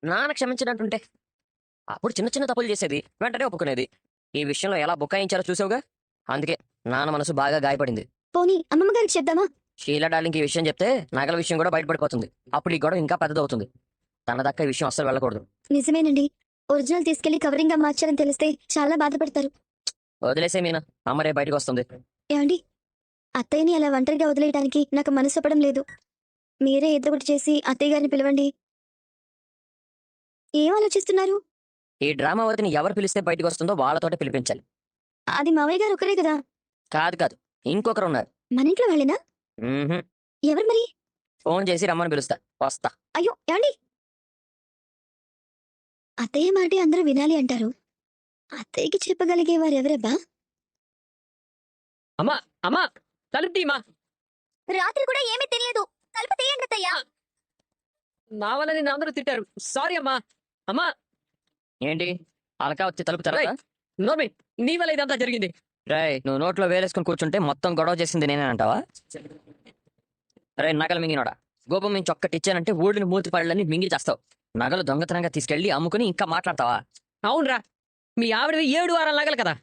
నాన్న క్షమించినట్టుంటే అప్పుడు చిన్న చిన్న తప్పులు చేసేది, వెంటనే ఒప్పుకునేది. ఈ విషయంలో ఎలా బుకాయించారో చూసావుగా. అందుకే నాన్న మనసు బాగా గాయపడింది. పోనీ అమ్మమ్మ గారికి చెప్దామా? షీలా డార్లింగ్ ఈ విషయం చెప్తే నగల విషయం కూడా బయటపడిపోతుంది. అప్పుడు ఈ గొడవ ఇంకా పెద్దదవుతుంది. తన దక్క ఈ విషయం అస్సలు వెళ్ళకూడదు. నిజమేనండి. ఒరిజినల్ తీసుకెళ్లి కవరింగ్ గా మార్చారని తెలిస్తే చాలా బాధపడతారు. వదిలేసే మీనా, అమ్మరే బయటకు వస్తుంది. ఏమండి, అత్తయ్యని అలా ఒంటరిగా వదిలేయడానికి నాకు మనసు పడడం లేదు. మీరే ఏదో ఒకటి చేసి అత్తయ్య గారిని పిలవండి. ఏం ఆలోచిస్తున్నారు? ఈ డ్రామా వదిని ఎవరు పిలిస్తే బయటకు వస్తుందో వాళ్ళతోటే పిలిపించాలి. అది మావయ్య గారు ఒకరే కదా. కాదు కాదు, ఇంకొకరు ఉన్నారు. మన ఇంట్లో వాళ్ళేనా? మ్మ్హ్మ్. ఎవరు మరి? ఫోన్ చేసి రమ్మని పిలుస్తా, వస్తా. అయ్యో ఏమండి, అత్తయ్య మాటే అందరూ వినాలి అంటారు. అత్తయ్యకి చెప్పగలిగే వారెవరబ్బా? అమ్మా అమ్మా తలుపు తీయమా. రాత్రి కూడా ఏమీ తెలియదు. తలుపు తీయండి అత్తయ్య. నా వల్ల నిన్ను అందరూ తిట్టారు. సారీ అమ్మా. అమ్మా ఏంటి అలకా వచ్చి తలుపు తెరవదా? నోర్మి, నీ వల్ల ఇదంతా జరిగింది. రేయ్, నువ్వు నోట్లో వేలేసుకుని కూర్చుంటే మొత్తం గొడవ చేసింది నేనే అంటావా? రే నగలు మింగినోడా, గోపం నుంచి ఒక్కటిచ్చానంటే ఊడిని మూతి పళ్ళని మింగి చేస్తావు. నగలు దొంగతనంగా తీసుకెళ్లి అమ్ముకుని ఇంకా మాట్లాడతావా? అవునరా, మీ ఆవిడవి 7 వారాల నగలు కదా.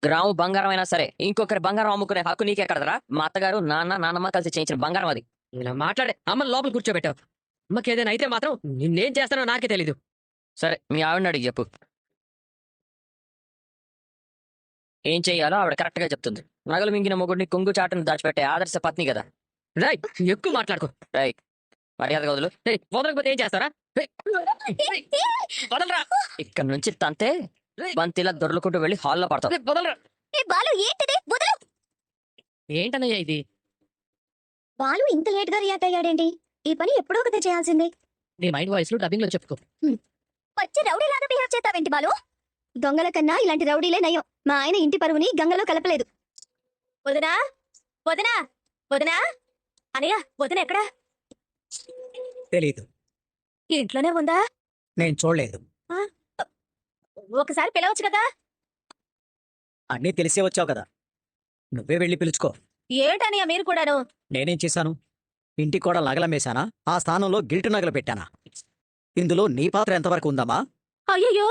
గ్రాము బంగారం అయినా సరే ఇంకొకరి బంగారం అమ్ముకునే హక్కు నీకెక్కడదరా? మా అత్తగారు నాన్న నాన్నమ్మ కలిసి చేయించిన బంగారం అది. ఇలా మాట్లాడే అమ్మని లోపల కూర్చోబెట్టావు. అమ్మకి ఏదైనా అయితే మాత్రం నిన్నేం చేస్తానో నాకే తెలీదు. సరే మీ ఆవిడని అడిగి చెప్పు. ఏం చెయ్యాలో ఆవిడ కరెక్ట్ గా చెప్తుంది. నగలు మింగిన మొగుడిని కొంగు చాటును దాచిపెట్టే ఆదర్శ పత్ని కదా. రాయ్, ఎక్కువ మాట్లాడుకో. రేయ్, మర్యాదగా వదులు. ఏయ్, వదలకపోతే ఏం చేస్తారా? ఏయ్, వదలరా. ఇక్కడ నుంచి తంతే బంతిలా దొర్లుకుంటూ వెళ్ళి హాల్లో పడతావు. ఏయ్, వదలరా. బాలు ఏంటిది? వదలు. ఏంటన్నయ్యా ఇది? బాలు ఇంత లేట్ గా రియాక్ట్ అయ్యాడేంటి? ఈ పని ఎప్పుడో ఒకటి చేయాల్సిందే. నీ మైండ్ వాయిస్ లో డబ్బింగ్ లో చెప్పుకో. వచ్చి రౌడీలాగా బిహేవ్ చేస్తావేంటి బాలు? దొంగల కన్నా ఇలాంటి రౌడీలే నయం. మా ఆయన ఇంటి పరువుని గంగలో కలపలేదు. వదనా వదనా వదనా అనయ్య, వదన ఎక్కడా? తెలీదు, ఇంట్లోనే ఉందా? నేను చూడలేదు. ఒకసారి పిలవచ్చు కదా. అన్నీ తెలిసే వచ్చావు కదా, నువ్వే వెళ్ళి పిలుచుకో. ఏంటనయ్య మీరు కూడాను? నేనేం చేశాను? ఇంటి కూడా నగలమేశానా? ఆ స్థానంలో గిల్టు నగలు పెట్టానా? ఇందులో నీ పాత్ర ఎంతవరకు ఉందమ్మా? అయ్యయ్యో,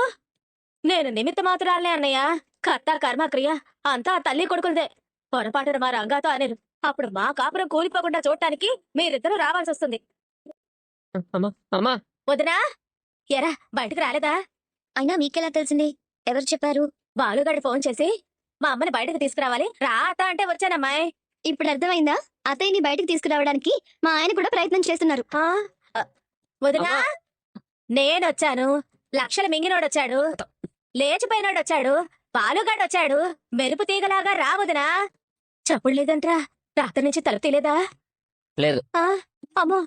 నేను నిమిత్త మాత్రాలనే అన్నయ్య. కర్త కర్మక్రియ అంతా ఆ తల్లి కొడుకులదే. పొరపాటున మా రంగాతో అనేరు. అప్పుడు మా కాపురం కూలిపోకుండా చూడటానికి మీరిద్దరూ రావాల్సి వస్తుంది. అమ్మా అమ్మా, వదినా, ఎరా బయటకు రాలేదా? అయినా మీకెలా తెలిసింది? ఎవరు చెప్పారు? బాలుగాడి ఫోన్ చేసి మా అమ్మని బయటకు తీసుకురావాలి రా అత్త అంటే వచ్చానమ్మాయి. ఇప్పుడు అర్థమైందా? అత్తయ్యని బయటకు తీసుకురావడానికి మా ఆయన కూడా ప్రయత్నం చేస్తున్నారు. వదినా, నేనొచ్చాను. లక్షల మింగినోడొచ్చాడు, లేచిపోయినోడొచ్చాడు, బాలుగాడు వచ్చాడు. మెరుపు తీగలాగా రా వదినా. చప్పుడు లేదంట్రా. రాత్రి నుంచి తలుపు తీలేదా? లేదు. అమ్మో,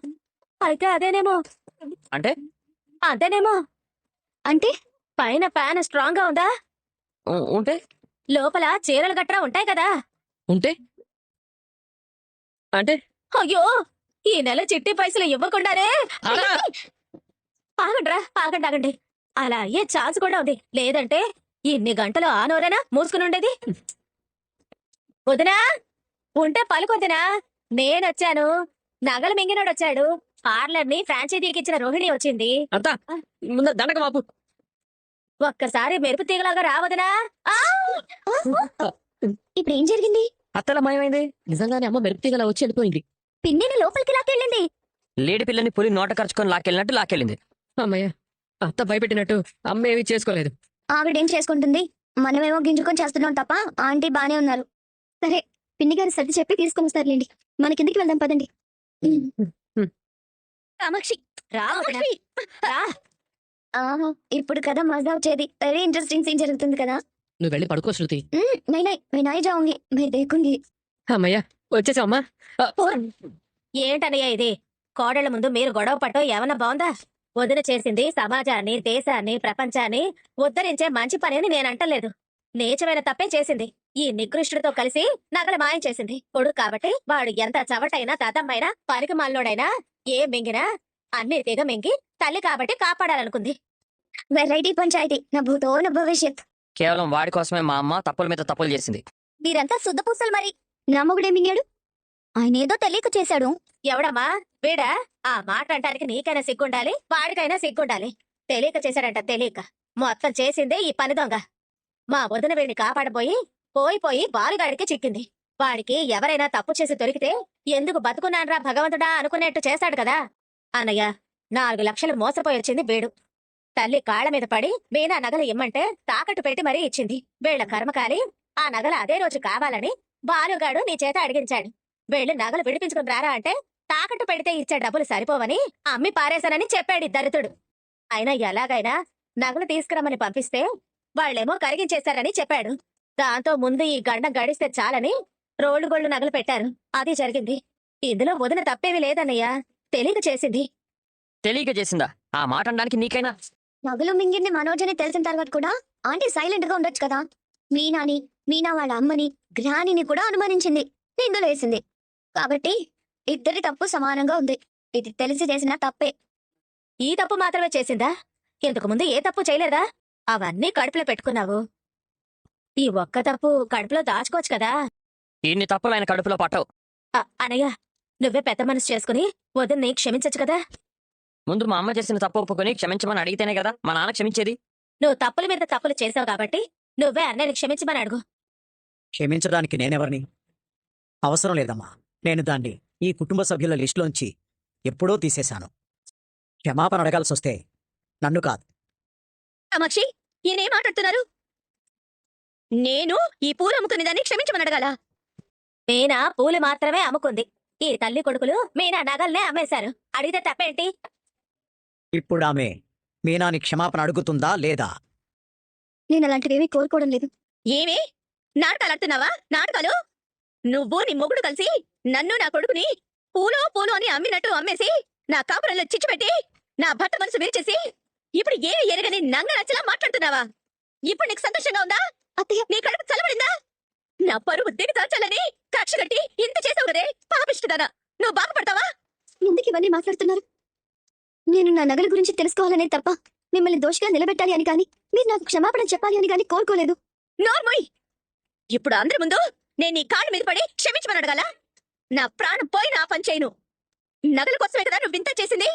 అయితే అదేనేమో. అంటే అంతేనేమో. అంటే పైన ఫ్యాన్ స్ట్రాంగ్ గా ఉందా? ఉంటే లోపల చీరలు గట్రా ఉంటాయి కదా. ఉంటే అంటే అయ్యో, ఈ నెల చిట్టి పైసలు ఇవ్వకుండానే. అలా? ఆగండ్రా, ఆగండి ఆగండి. అలా అయ్యే ఛాన్స్ కూడా ఉంది. లేదంటే ఇన్ని గంటలు ఆ నోరేనా మూసుకుని ఉండేది? వదినా, ఉంటే పలుకొద్దినా. నేనొచ్చాను. నగలు మింగినోడొచ్చాడు. పార్లర్ ని ఫ్రాంచైజీకి ఇచ్చిన రోహిణి వచ్చింది. అంతా ముందు దండక మాపు. ఒక్కసారి మెరుపు తీగలాగా రావదనా. ఇప్పుడు ఏం జరిగింది? అత్తల మాయమైంది. నిజంగానే అమ్మ మెరుపు తీగలా వచ్చి వెళ్ళిపోయింది. పిన్నిని లోపలికి లాక్కెళ్ళింది. లేడి పిల్లని పులి నోట ఖర్చుకొని లాక్కెళ్ళినట్టు లాక్కెళ్ళింది. అమ్మయ్య, అత్త భయపెట్టినట్టు అమ్మ ఏమీ చేసుకోలేదు. ఆవిడేం చేసుకుంటుంది? మనమేమో గింజుకొని చేస్తున్నాం తప్ప ఆంటీ బానే ఉన్నారు. సరే, పిన్ని గారి సర్ది చెప్పి తీసుకొని వస్తారులేండి. మన కిందికి వెళ్దాం పదండి. కామాక్షి, రా వదినా. రా. ఆహా, ఇప్పుడు కదా మజా వచ్చేది. వెరీ ఇంట్రెస్టింగ్ సీన్ జరుగుతుంది కదా. నువ్వు వెళ్ళి పడుకో శృతి. मैं नहीं जाऊंगी, मैं देखूंगी. అమ్మయ్య, వచ్చేసావమ్మా. ఏంటనయ్య ఇది? కోడళ్ల ముందు మీరు గొడవ పట్టో ఏమన్నా బాగుందా? వదిన చేసింది సమాజాన్ని, దేశాన్ని, ప్రపంచాన్ని ఉద్ధరించే మంచి పని అని నేనంటలేదు. నీచమైన తప్పే చేసింది. ఈ నికృష్టుడితో కలిసి నగల మాయం చేసింది. కొడుకు కాబట్టి వాడు ఎంత చవటైనా దద్దమైనా పనికి మాలోడైనా ఏం మింగినా అన్ని తెగ మింగి తల్లి కాబట్టి కాపాడాలనుకుంది. వెరైటీ పంచాయతీ, నా భూతో నా భవిష్యత్. కేవలం వాడి కోసమే మా అమ్మ తప్పుల మీద తప్పులు చేసింది. మీరంతా శుద్ధ పూసలు మరి. నా మొగుడే మింగాడు. ఆయన ఏదో తెలియక చేశాడు. ఎవడమ్మా వీడా? ఆ మాట అంటానికి నీకైనా సిగ్గుండాలి, వాడికైనా సిగ్గుండాలి. తెలియక చేశాడంట, తెలియక. మొత్తం చేసిందే ఈ పని దొంగ. మా వదిన వీడిని కాపాడబోయి పోయి బాలుగాడికి చిక్కింది. వాడికి ఎవరైనా తప్పు చేసి దొరికితే ఎందుకు బతుకున్నాన్రా భగవంతుడా అనుకునేట్టు చేస్తాడు కదా. అన్నయ్య, 4 లక్షలు మోసపోయి వచ్చింది వీడు. తల్లి కాళ్ళ మీద పడి మీనా నగలు ఇమ్మంటే తాకట్టు పెట్టి మరీ ఇచ్చింది. వీళ్ళ కర్మకాలి ఆ నగలు అదే రోజు కావాలని బాలుగాడు నీ చేత అడిగించాడు. వీళ్ళు నగలు విడిపించుకుని రారా అంటే తాకట్టు పెడితే ఇచ్చే డబ్బులు సరిపోవని అమ్మి పారేశానని చెప్పాడు దరిద్రుడు. అయినా ఎలాగైనా నగలు తీసుకురమ్మని పంపిస్తే వాళ్ళేమో కరిగించేశారని చెప్పాడు. దాంతో ముందు ఈ గండం గడిస్తే చాలని రోళ్లు గోళ్లు నగలు పెట్టారు. అది జరిగింది. ఇందులో వదిన తప్పేవి లేదన్నయ్య, తెలియక చేసింది. తెలియక చేసిందా? ఆ మాట అనడానికి నీకైనా నగలు మింగింది మనోజ్ అని తెలిసిన తర్వాత కూడా ఆంటీ సైలెంట్ గా ఉండొచ్చు కదా. మీనా వాళ్ళ అమ్మని, గ్రానిని కూడా అనుమానించింది, నిందులు వేసింది. కాబట్టి ఇద్దరి తప్పు సమానంగా ఉంది. ఇది తెలిసి చేసిన తప్పే. ఈ తప్పు మాత్రమే చేసిందా? ఇంతకు ముందు ఏ తప్పు చేయలేదా? అవన్నీ కడుపులో పెట్టుకున్నావు. ఈ ఒక్క తప్పు కడుపులో దాచుకోవచ్చు కదా. ఇన్ని తప్పులు ఆయన కడుపులో పట్టవు. అనయ్య, నువ్వే పెద్ద మనసు చేసుకుని వదిన్ని క్షమించచ్చు కదా. ముందు మా అమ్మ చేసిన తప్పు ఒప్పుకొని క్షమించమని అడిగితేనే కదా మా నాన్న క్షమించేది. నువ్వు తప్పుల మీద తప్పులు చేసావు కాబట్టి నువ్వే అన్నయ్యని క్షమించమని అడుగు. క్షమించడానికి నేనెవరిని? అవసరం లేదమ్మా. నేను దాన్ని ఈ కుటుంబ సభ్యుల లిస్టులోంచి ఎప్పుడో తీసేశాను. క్షమాపణ అడగాల్సి వస్తే నన్ను కాదు. కామాక్షి, ఈయనేం మాట్లాడుతున్నారు? నేను ఈ పూలు అమ్ముకునే దాన్ని క్షమించమని అడగాల? మీనా పూలు మాత్రమే అమ్ముకుంది. ఈ తల్లి కొడుకులు మీనా నగల్నే అమ్మేశారు. అడిగితే తప్పేంటి? ఇప్పుడు ఆమె మీనాని క్షమాపణ అడుగుతుందా లేదా? నేను అలాంటివేమీ కోరుకోవడం లేదు. ఏమి నాటకాలు ఆడుతున్నావా? నాటకాలు? నువ్వు నీ మొగుడు కలిసి నన్ను నా కొడుకుని పూలు అని అమ్మినట్టు అమ్మేసి నా కాపురంలో చిచ్చు పెట్టి నా భర్త మనసు విరిచేసి ఇప్పుడు ఏమి ఎరగని నంగ నచ్చలా మాట్లాడుతున్నావా? ఇప్పుడు నీకు సంతోషంగా ఉందా? అత్తయ్య, నీ కడుపు చల్లబడిందా? నా పరువు దిగదాచాలని కక్ష కట్టి ఇంత చేసావు కదే పాపిష్టిదానా, నువ్వు బాగుపడతావా? ఎందుకు ఇవన్నీ మాట్లాడుతున్నారు? నేను నా నగల గురించి తెలుసుకోవాలనే తప్ప మిమ్మల్ని దోషిగా నిలబెట్టాలి అని కానీ మీరు నాకు క్షమాపణ చెప్పాలి అని కానీ కోరుకోలేదు. నోర్మోయ్, ఇప్పుడు అందరి ముందు నేను నీ కాళ్ళ మీద పడి క్షమించమని అడగాల? నా ప్రాణం పోయినా ఆ పని చేయను. నగల కోసమే కదా నువ్వు ఇంత చేసింది,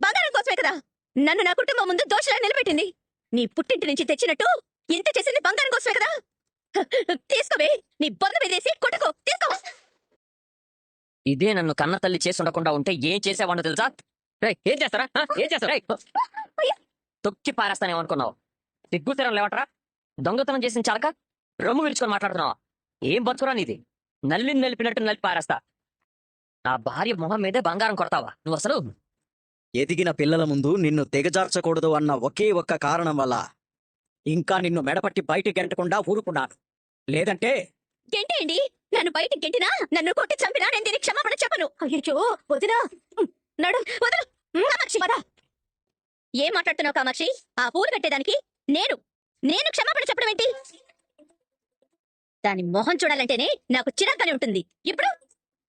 బంగారం కోసమే కదా నన్ను నా కుటుంబం ముందు దోషలా నిలబెట్టింది. నీ పుట్టింటి నుంచి తెచ్చినట్టు ఇంత చేసింది బంగారం కోసమే కదా. తీసుకోవే, నీ బొంద మీదేసి కొట్టుకో, తీసుకో. ఇదే నన్ను కన్న తల్లి చేసి ఉండకుండా ఉంటే ఏం చేసేవాడినో తెలుసా? రేయ్, ఏం చేస్తారా? ఏం చేస్తారా? రేయ్, తొక్కి పారేస్తానేమనుకున్నావు? సిగ్గుతరం లేవట్రా? దొంగతనం చేసిన చాలక రొమ్ము విరుచుకొని మాట్లాడుతున్నావా? ఏం బతుకురా నీది? నల్లిని నలిపినట్టు నలిపి పారేస్తా. నా భార్య మొహం మీదే బంగారం కొడతావా నువ్వు? అసలు ఎదిగిన పిల్లల ముందు నిన్ను తెగజార్చకూడదు అన్న ఒకే ఒక్క కారణం వల్ల ఇంకా నిన్ను మెడపట్టి బయటికి గెంటకుండా ఊరుకున్నాను. లేదంటే గెంటేయండి, నన్ను బయటికి గెంటినా, నన్ను కొట్టి చంపినా నేను దీనికి క్షమాపణ చెప్పను. అయ్యో వదినా, నడు వదలు. కామాక్షి, పద. ఏం మాట్లాడుతున్నావు కామాక్షి? ఆ పూలు కట్టేదానికి నేను క్షమాపణ చెప్పడం ఏంటి? దాని మొహం చూడాలంటేనే నాకు చిరాగ్గానే ఉంటుంది. ఇప్పుడు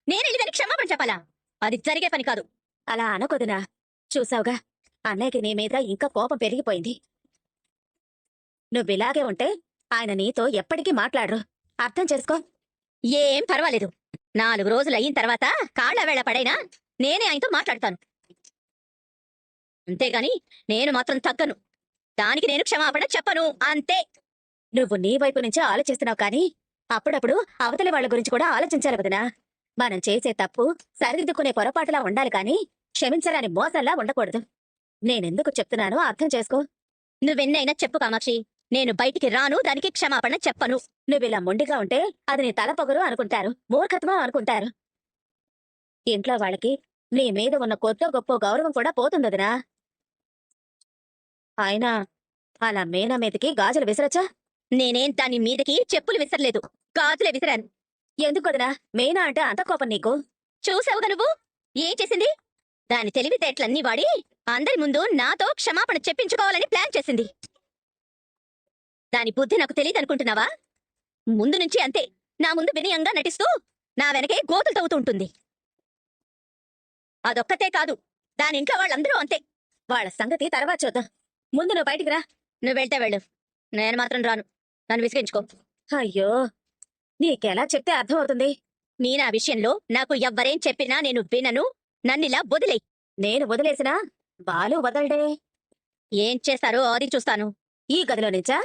నేనెళ్ళి దానికి క్షమాపణ చెప్పాలా? అది జరిగే పని కాదు. అలా అనకొదినా. చూసావుగా, అన్నయ్యకి నీ మీద ఇంకా కోపం పెరిగిపోయింది. నువ్విలాగే ఉంటే ఆయన నీతో ఎప్పటికీ మాట్లాడరు. అర్థం చేసుకో. ఏం పర్వాలేదు. 4 రోజులు అయిన తర్వాత కాళ్ళ వేళ పడైనా నేనే ఆయనతో మాట్లాడతాను. అంతేగాని నేను మాత్రం తగ్గను. దానికి నేను క్షమాపణ చెప్పను, అంతే. నువ్వు నీ వైపు నుంచే ఆలోచిస్తున్నావు కానీ అప్పుడప్పుడు అవతలి వాళ్ళ గురించి కూడా ఆలోచించాలి వదినా. మనం చేసే తప్పు సరిదిద్దుకునే పొరపాటులా ఉండాలి కానీ క్షమించరాని మోసల్లా ఉండకూడదు. నేనెందుకు చెప్తున్నానో అర్థం చేసుకో. నువ్వెన్నైనా చెప్పు కామాక్షి, నేను బయటికి రాను, దానికి క్షమాపణ చెప్పను. నువ్విలా మొండిగా ఉంటే అది నీ తలపొగరు అనుకుంటారు, మూర్ఖత్వం అనుకుంటారు. ఇంట్లో వాళ్ళకి నీ మీద ఉన్న కొత్త గొప్ప గౌరవం కూడా పోతుందదినా. అయినా అలా మీనా మీదకి గాజులు విసరచ్చా? నేనేం దాని మీదకి చెప్పులు విసరలేదు, గాజులే విసిరాను. ఎందుకు వదినా మీనా అంటే అంత కోపం నీకు? చూసావుగా నువ్వు ఏం చేసింది? దాని తెలివితేటలన్నీ వాడి అందరి ముందు నాతో క్షమాపణ చెప్పించుకోవాలని ప్లాన్ చేసింది. దాని బుద్ధి నాకు తెలియదనుకుంటున్నావా? ముందు నుంచి అంతే, నా ముందు వినయంగా నటిస్తూ నా వెనకే గోతులు తవ్వుతూ ఉంటుంది. అదొక్కతే కాదు, దాని ఇంట్లో వాళ్ళందరూ అంతే. వాళ్ళ సంగతి తర్వాత చూద్దాం. ముందు నువ్వు బయటికి రా. నువ్వు వెళ్తే వెళ్ళు, నేను మాత్రం రాను. నన్ను విసిగించుకో. అయ్యో, నీకెలా చెప్తే అర్థం అవుతుంది? మీనా విషయంలో నాకు ఎవ్వరేం చెప్పినా నేను వినను. నన్నిలా వదిలే. నేను వదిలేసినా బాలు వదలడే. ఏం చేస్తారో అది చూస్తాను. ఈ గదిలో నుంచా